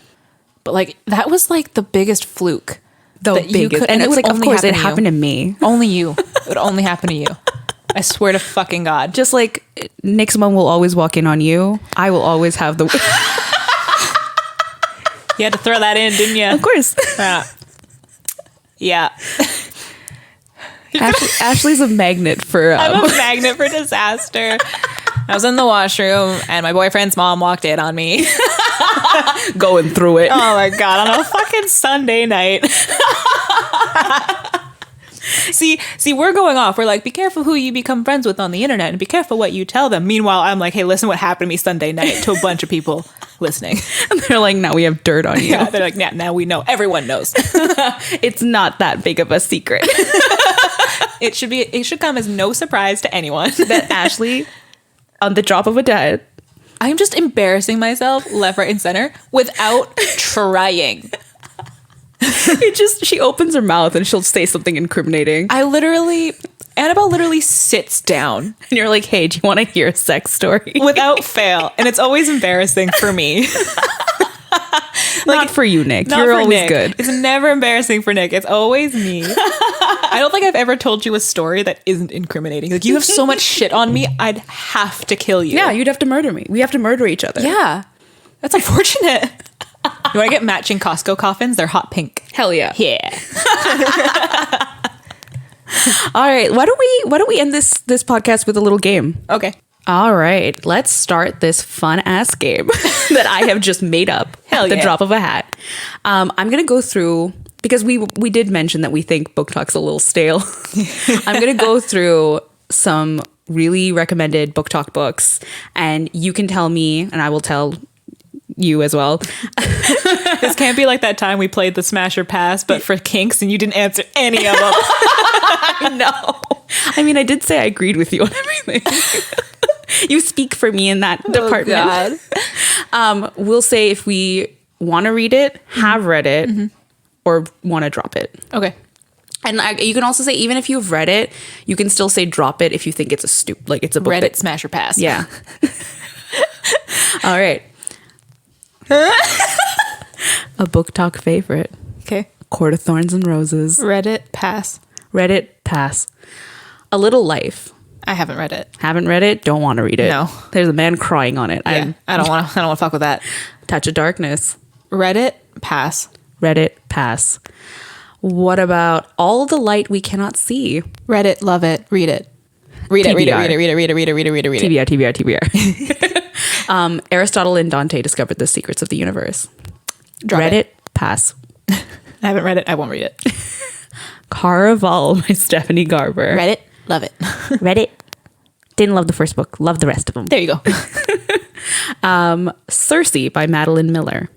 A: But like that was like the biggest fluke.
B: The biggest. And it was like, of course, it happened to me.
A: Only you. It would only happen to you. I swear to fucking God.
B: Just like Nick's mom will always walk in on you, I will always have the...
A: You had to throw that in, didn't you?
B: Of course.
A: Yeah.
B: Ashley's a magnet for...
A: I'm a magnet for disaster. I was in the washroom and my boyfriend's mom walked in on me.
B: Going through it.
A: Oh my God, on a fucking Sunday night. See, we're going off. We're like, be careful who you become friends with on the internet and be careful what you tell them. Meanwhile, I'm like, hey, listen what happened to me Sunday night to a bunch of people listening.
B: And they're like, now we have dirt on you.
A: Yeah, they're like, yeah, now we know. Everyone knows.
B: It's not that big of a secret.
A: It should come as no surprise to anyone
B: that Ashley, on the drop of a dime,
A: I'm just embarrassing myself left, right, and center without trying.
B: She opens her mouth and she'll say something incriminating.
A: Annabelle literally sits down.
B: And you're like, hey, do you want to hear a sex story?
A: Without fail. And it's always embarrassing for me.
B: Not for you, Nick. You're always
A: Nick.
B: good.
A: It's never embarrassing for Nick. It's always me. I don't think I've ever told you a story that isn't incriminating. Like, you have so much shit on me, I'd have to kill you.
B: Yeah, you'd have to murder me. We have to murder each other.
A: Yeah. That's unfortunate. You want to get matching Costco coffins? They're hot pink.
B: Hell yeah.
A: Yeah.
B: All right. Why don't we end this podcast with a little game?
A: Okay.
B: All right. Let's start this fun ass game that I have just made up at the drop of a hat. I'm gonna go through, because we did mention that we think BookTok's a little stale. I'm gonna go through some really recommended BookTok books, and you can tell me, and I will tell you as well.
A: This can't be like that time we played the Smash or Pass, but for kinks, and you didn't answer any of them.
B: No. I mean, I did say I agreed with you on everything. You speak for me in that department.
A: God.
B: We'll say if we want to read it, have read it, or want to drop it.
A: Okay.
B: And you can also say, even if you've read it, you can still say drop it if you think it's it's a book.
A: Read it, Smash or Pass.
B: Yeah. All right. A BookTok favorite.
A: Okay.
B: Court of Thorns and Roses.
A: Read it, pass.
B: Read it, pass. A Little Life.
A: I haven't read it.
B: Haven't read it, don't want to read it.
A: No.
B: There's a man crying on it.
A: Yeah, I don't want to fuck with that.
B: Touch of Darkness.
A: Read it, pass.
B: Read it, pass. What about All the Light We Cannot See?
A: Read it, love it, read it. Read it, read it, read it, read it, read it, read it, read it, read it, read it.
B: TBR. Aristotle and Dante discovered the secrets of the universe.
A: Read
B: it, pass.
A: I haven't read it, I won't read it.
B: Caraval by Stephanie Garber.
A: Read it, love it.
C: Read it. Didn't love the first book. Love the rest of them.
A: There you go.
B: Circe by Madeline Miller.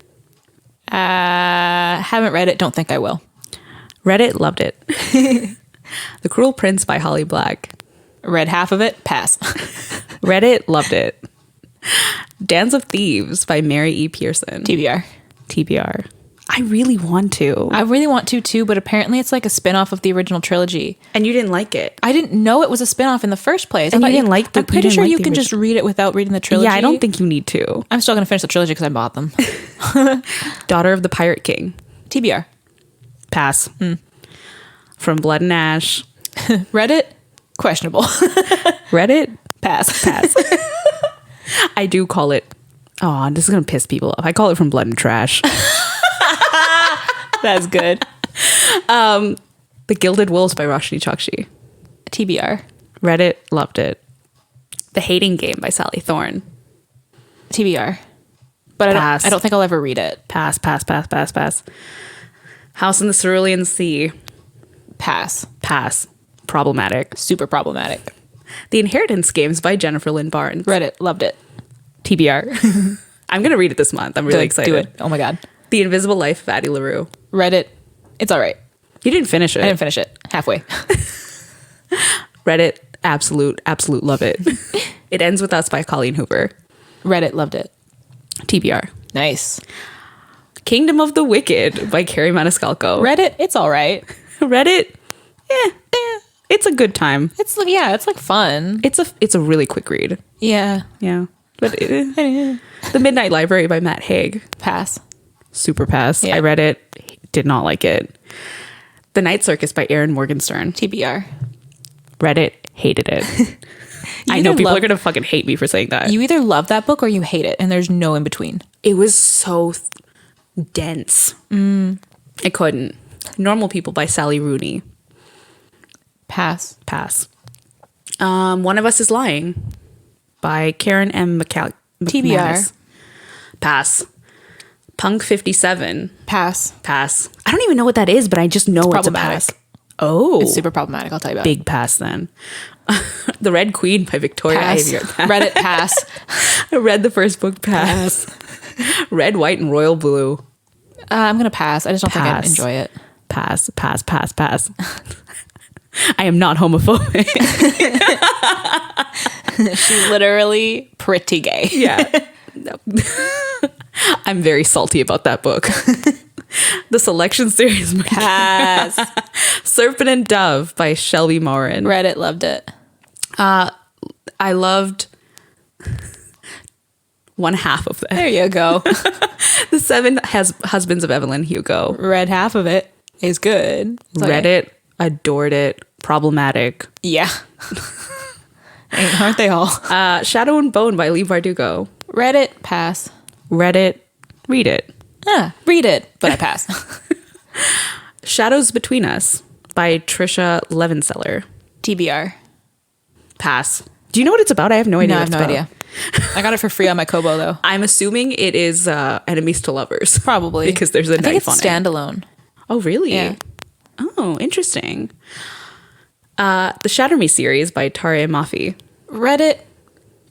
A: Haven't read it, don't think I will.
B: Read it, loved it. The Cruel Prince by Holly Black.
A: Read half of it, pass.
B: Read it, loved it. Dance of Thieves by Mary E. Pearson.
A: TBR.
B: TBR. I really want to.
A: I really want to too, but apparently it's like a spin-off of the original trilogy.
B: And you didn't like it.
A: I didn't know it was a spin-off in the first place.
B: And you didn't like the
A: I'm pretty sure you can just read it without reading the trilogy.
B: Yeah, I don't think you need to.
A: I'm still going to finish the trilogy because I bought them.
B: Daughter of the Pirate King.
A: TBR.
B: Pass. From Blood and Ash.
A: Read it? Questionable.
B: Read it?
A: Pass.
B: Pass. I do call it, oh, this is going to piss people off. I call it From Blood and Trash.
A: That's good.
B: The Gilded Wolves by Roshni Chokshi.
A: TBR.
B: Read it, loved it. The Hating Game by Sally Thorne.
A: TBR. But I don't think I'll ever read it.
B: Pass. House in the Cerulean Sea.
A: Pass.
B: Pass. Problematic.
A: Super problematic.
B: The Inheritance Games by Jennifer Lynn Barnes.
A: Read it. Loved it.
B: TBR. I'm going to read it this month. I'm really excited.
A: Do it. Oh my God.
B: The Invisible Life of Addie LaRue.
A: Read it. It's all right.
B: You didn't finish it.
A: I didn't finish it. Halfway.
B: Read it. Absolute love it. It Ends With Us by Colleen Hoover.
A: Read it. Loved it.
B: TBR.
A: Nice.
B: Kingdom of the Wicked by Carrie Maniscalco.
A: Read it. It's all right.
B: Read it. It's a good time.
A: It's like fun.
B: It's a really quick read.
A: Yeah.
B: Yeah. But The Midnight Library by Matt Haig.
A: Pass.
B: Super pass.
A: Yeah.
B: I read it. Did not like it. The Night Circus by Erin Morgenstern.
A: TBR.
B: Read it. Hated it. I know people are going to fucking hate me for saying that.
A: You either love that book or you hate it, and there's no in between.
B: It was so dense. I couldn't. Normal People by Sally Rooney.
A: Pass.
B: Pass. One of Us is Lying by Karen M.
A: TBR.
B: McManus. Pass. Punk 57.
A: Pass.
B: Pass. I don't even know what that is, but I just know it's a pass. Oh.
A: It's super problematic, I'll tell you about it.
B: Big pass then. The Red Queen by Victoria
A: Pass.
B: Aveyard.
A: Read it. Pass.
B: I read the first book. Pass. Red, White, and Royal Blue.
A: I'm going to pass. I just don't think I'd
B: Pass.
A: enjoy it.
B: Pass. I am not homophobic.
A: She's literally pretty gay.
B: Yeah. I'm very salty about that book. The Selection Series.
A: Pass.
B: Serpent and Dove by Shelby Morin.
A: Read it. Loved it.
B: I loved one half of that.
A: There you go.
B: The Seven Husbands of Evelyn Hugo.
A: Read half of it. Is good. It's
B: Read
A: okay.
B: it. Adored it. Problematic.
A: Yeah. Aren't they all?
B: Shadow and Bone by Lee Bardugo.
A: Read it. Pass.
B: Read it. Read it.
A: Read it, but I pass.
B: Shadows Between Us by Trisha Levenseller.
A: TBR.
B: Pass. Do you know what it's about? I have no idea.
A: No, I
B: what
A: have
B: it's
A: no
B: about.
A: idea. I got it for free on my Kobo though.
B: I'm assuming it is enemies to lovers.
A: Probably.
B: Because there's a
A: I think
B: knife
A: it's
B: on it.
A: standalone.
B: Oh, really?
A: Yeah.
B: Oh, interesting. The Shatter Me series by Tara Mafi.
A: Read it.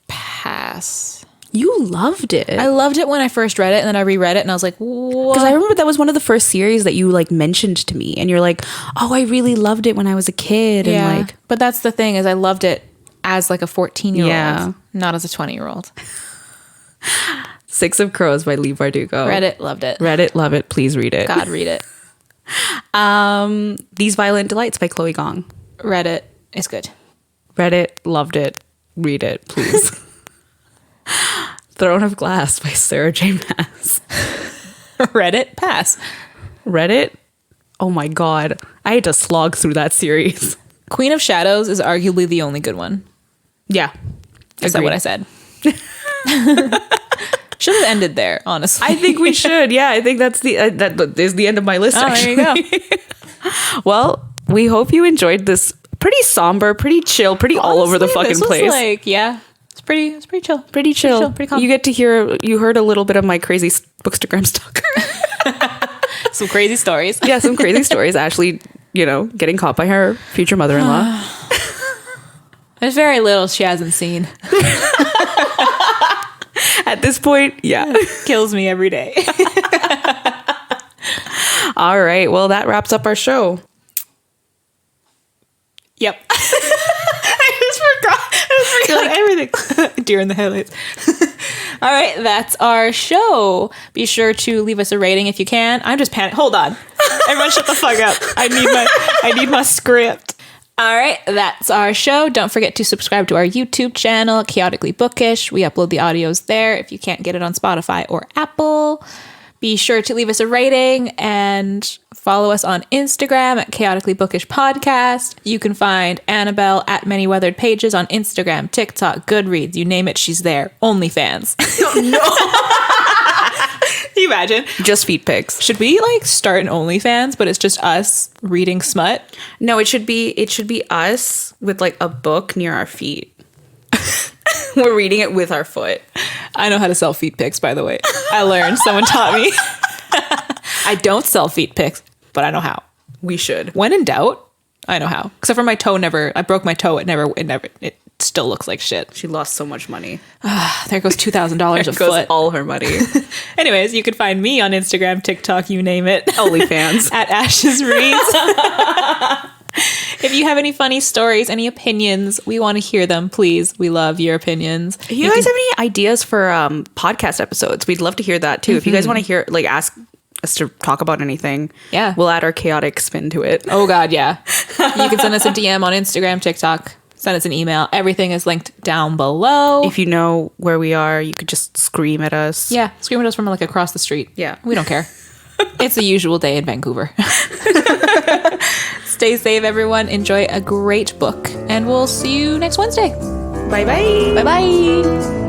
A: Pass.
B: You loved it.
A: I loved it when I first read it, and then I reread it, and I was like, what?
B: Because I remember that was one of the first series that you like mentioned to me, and you're like, "Oh, I really loved it when I was a kid."
A: Yeah.
B: And like,
A: but that's the thing is, I loved it as like a 14-year-old,
B: Yeah.
A: not as a 20-year-old.
B: Six of Crows by Lee Bardugo.
A: Read it, loved it.
B: Read it, love it. Please read it.
A: God, read it.
B: These Violent Delights by Chloe Gong.
A: Read it. It's good.
B: Read it, loved it. Read it, please. Throne of Glass by Sarah J. Maas.
A: Read it. Pass.
B: Read it. Oh my god, I had to slog through that series.
A: Queen of Shadows is arguably the only good one.
B: Yeah,
A: Is that what I said? Should have ended there, honestly.
B: I think we should. Yeah, I think that's that is the end of my list.
A: Oh,
B: actually.
A: there you go.
B: Well, we hope you enjoyed this pretty somber, pretty chill, pretty all over the
A: Honestly,
B: fucking
A: this was
B: place.
A: like, yeah, it's pretty chill.
B: Pretty chill.
A: Pretty calm.
B: You heard a little bit of my crazy Bookstagram stalker.
A: Some crazy stories.
B: Yeah, some crazy stories. Ashley, getting caught by her future mother-in-law.
A: There's very little she hasn't seen.
B: At this point, yeah.
A: Kills me every day.
B: All right. Well, that wraps up our show.
A: Yep. I just forgot everything. Deer in the headlights. All right, that's our show. Be sure to leave us a rating if you can. I'm just panicked. Hold on. Everyone shut the fuck up. I need my script. All right, that's our show. Don't forget to subscribe to our YouTube channel, Chaotically Bookish. We upload the audios there if you can't get it on Spotify or Apple. Be sure to leave us a rating and follow us on Instagram at Chaotically Bookish Podcast. You can find Annabelle at Many Weathered Pages on Instagram, TikTok, Goodreads, you name it, she's there. OnlyFans. Can you imagine?
B: Just feet pics.
A: Should we start an OnlyFans, but it's just us reading smut?
B: No, it should be us with a book near our feet. We're reading it with our foot.
A: I know how to sell feet pics, by the way. I learned. Someone taught me. I don't sell feet pics, but I know how.
B: We should.
A: When in doubt, I know how. Except for my toe I broke my toe. It still looks like shit.
B: She lost so much money.
A: There goes $2,000 a
B: Goes
A: foot.
B: all her money.
A: Anyways, you can find me on Instagram, TikTok, you name it.
B: OnlyFans.
A: At Ashes Reads. If you have any funny stories, any opinions, we want to hear them, please. We love your opinions.
B: If you guys have any ideas for podcast episodes, we'd love to hear that too. If you guys want to hear, like, ask us to talk about anything,
A: yeah,
B: we'll add our chaotic spin to it.
A: Oh God, yeah. You can send us a DM on Instagram, TikTok, send us an email. Everything is linked down below.
B: If you know where we are, you could just scream at us.
A: Yeah, scream at us from like across the street.
B: Yeah.
A: We don't care. It's a usual day in Vancouver. Stay safe, everyone. Enjoy a great book. And we'll see you next Wednesday.
B: Bye-bye.
A: Bye-bye.